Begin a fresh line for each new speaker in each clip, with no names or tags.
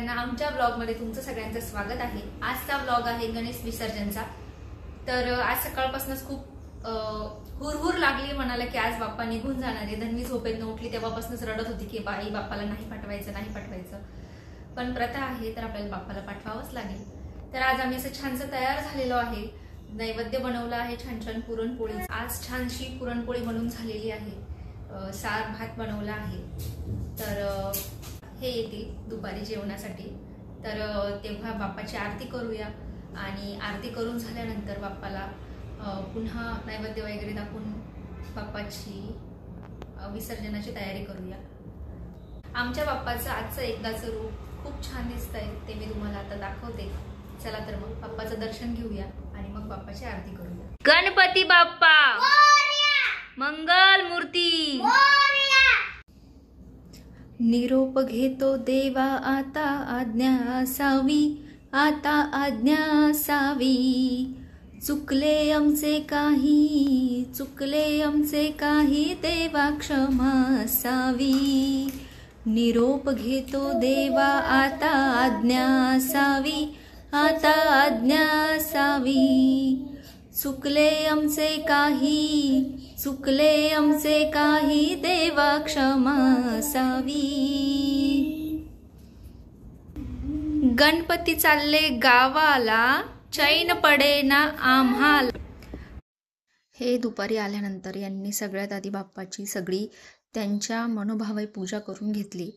सगळ्यांना आमच्या ब्लॉगमध्ये तुमचं सगळ्यांचं स्वागत आहे। आजचा ब्लॉग आहे गणेश विसर्जनचा। तर आज सकाळपासूनच खूप हुरहुर लागली, म्हणाला की आज बाप्पा निघून जाणार आहे। धन्वी झोपेतून उठली तेव्हापासूनच रडत होती की बाई बाप्पाला नाही पाठवायचं, पण प्रथा आहे तर आपल्याला बाप्पाला पाठवावंच लागेल। तर आज आम्ही असं छानसं तयार झालेलो आहे, नैवेद्य बनवला आहे, छान पुरणपोळी। आज छानशी पुरणपोळी बनवून झालेली आहे, सार भात बनवला आहे। तर हे येतील दुपारी जेवणासाठी, तर तेव्हा बाप्पाची आरती करूया आणि आरती करून झाल्यानंतर बाप्पाला पुन्हा नैवेद्य वगैरे दाखवून बाप्पाची विसर्जनाची तयारी करूया। आमच्या बाप्पाचं आजचं एकदाचं रूप खूप छान दिसतंय, ते मी तुम्हाला आता दाखवते। चला तर मग बाप्पाचं दर्शन घेऊया आणि मग बाप्पाची आरती करूया। गणपती बाप्पा मंगल मूर्ती। निरोप घेतो देवा आता आज्ञा असावी, आता आज्ञा असावी। चुकले आमचे काही देवा क्षमा असावी। निरोप घेतो देवा आता आज्ञा असावी, आता आज्ञा असावी। चुकले आमचे काही देवा क्षमा असावी। गणपती चालले गावाला, चैन पडेना आम्हाला। हे दुपारी आल्यानंतर यांनी सगळ्यात आधी बाप्पाची सगळी त्यांच्या मनोभावे पूजा करून घेतली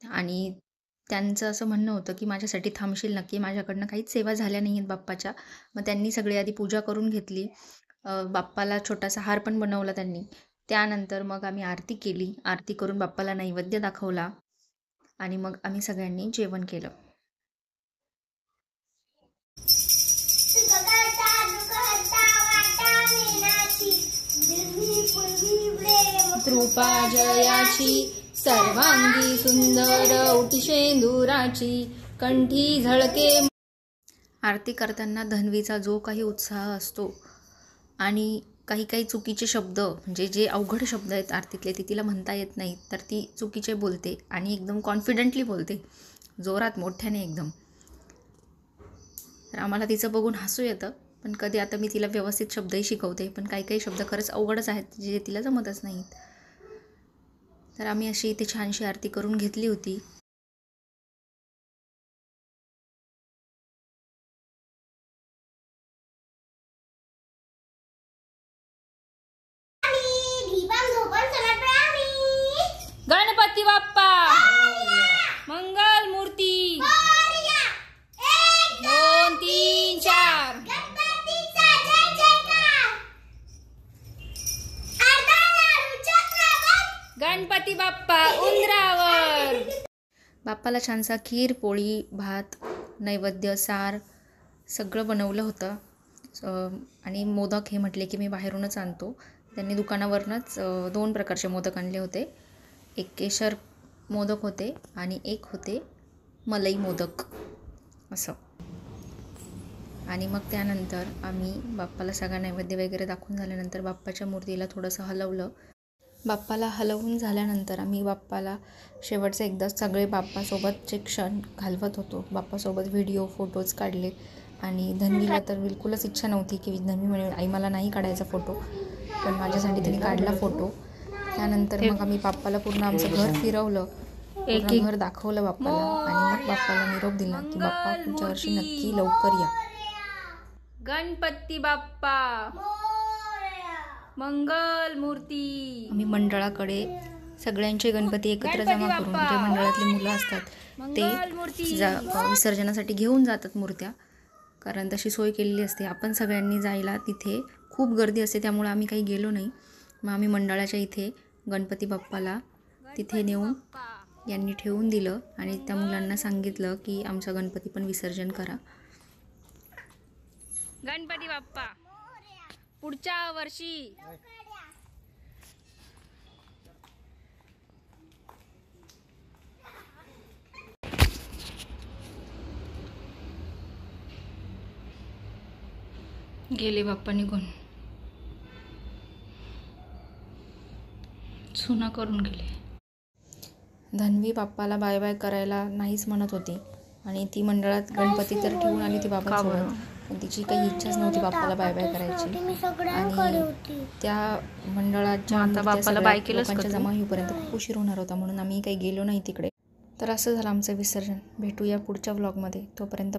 आणि त्यांचं असं म्हणणं होतं की माझ्यासाठी थांबशील नक्की, माझ्याकडनं काहीच सेवा झाल्या नाही आहेत बाप्पाच्या। मग त्यांनी सगळी आधी पूजा करून घेतली, बाप्पाला छोटासा हार पण बनवला त्यांनी। त्यानंतर मग आम्ही आरती केली, आरती करून बाप्पाला नैवेद्य दाखवला आणि मग आम्ही सगळ्यांनी जेवण केलं। कृपा जयाची सर्वांगी सुंदर उटी शेंदुराची, कंठी झळके। आरती करताना धन्वीचा जो काही उत्साह असतो आणि काही चुकीचे शब्द, म्हणजे जे अवघड शब्द आहेत आरतीतले ते तिला म्हणता येत नाहीत, तर ती चुकीचे बोलते आणि एकदम कॉन्फिडेंटली बोलते, जोरात मोठ्याने एकदम। तर आम्हाला तिचं बघून हसू येतं, पण कधी आता मी तिला व्यवस्थित शब्दही शिकवते, पण काही शब्द खरंच अवघडच आहेत जे तिला जमतच नाहीत। तर आम्ही अशी इथे छानशी आरती करून घेतली होती। गणपती बाप्पा मंगल मूर्ती। 2 3 4 गणपती बाप्पा उंदरावर। बाप्पाला छानसा खीर, पोळी, भात, नैवेद्य, सार सगळं बनवलं होतं आणि मोदक हे म्हटले की मी बाहेरूनच आणतो। त्यांनी दुकानावरूनच 2 प्रकारचे मोदक आणले होते, एक केशर मोदक होते आणि एक होते मलई मोदक असं। आणि मग त्यानंतर आम्ही बाप्पाला सगळा नैवेद्य वगैरे दाखवून झाल्यानंतर बाप्पाच्या मूर्तीला थोडंसं हलवलं। बाप्पाला हलवून झाल्यानंतर आम्ही बाप्पाला शेवटचं एकदा सगळे बाप्पासोबतचे क्षण घालवत होतो, बाप्पासोबत व्हिडिओ फोटोज काढले। आणि धन्वीला तर बिलकुलच इच्छा नव्हती की धन्वी म्हणे आई मला नाही काढायचा फोटो, पण माझ्यासाठी तिने काढला फोटो। त्यानंतर मग आम्ही बाप्पाला पूर्ण आमचं घर फिरवलं, पूर्ण घर दाखवलं बाप्पाला आणि मग बाप्पाला निरोप दिला की बाप्पा पुढच्या वर्षी नक्की लवकर या। गणपती बाप्पा मंगल मूर्ती। आम्ही मंडळाकडे सगळ्यांचे गणपती एकत्र जमा करून, जे मंडळातली मुलं असतात ते विसर्जनासाठी घेऊन जातात मूर्त्या, कारण तशी सोय केलेली असते। आपण सगळ्यांनी जायला तिथे खूप गर्दी असते, त्यामुळे आम्ही काही गेलो नाही। मग आम्ही मंडळाच्या इथे गणपती बाप्पाला तिथे नेऊन यांनी ठेवून दिलं आणि त्या मुलांना सांगितलं की आमचा गणपती पण विसर्जन करा। गणपती बाप्पा पुढच्या वर्षी। गेले बाप्पा निघून, सुना करून गेले। धन्वी बाप्पाला बाय बाय करायला नाहीच म्हणत होती आणि ती मंडळात गणपती तर ठेवून आली ती बाप्पासोबत, पण तिची काही इच्छाच नव्हती बाप्पाला बाय बाय करायची. आणि त्या मंडळाच्या लोकांच्या जमा होईपर्यंत खूप उशीर होणार होता, म्हणून आम्ही काही गेलो नाही तिकडे. तर असं झालं आमचं विसर्जन. भेटूया पुढच्या व्लॉगमध्ये. तोपर्यंत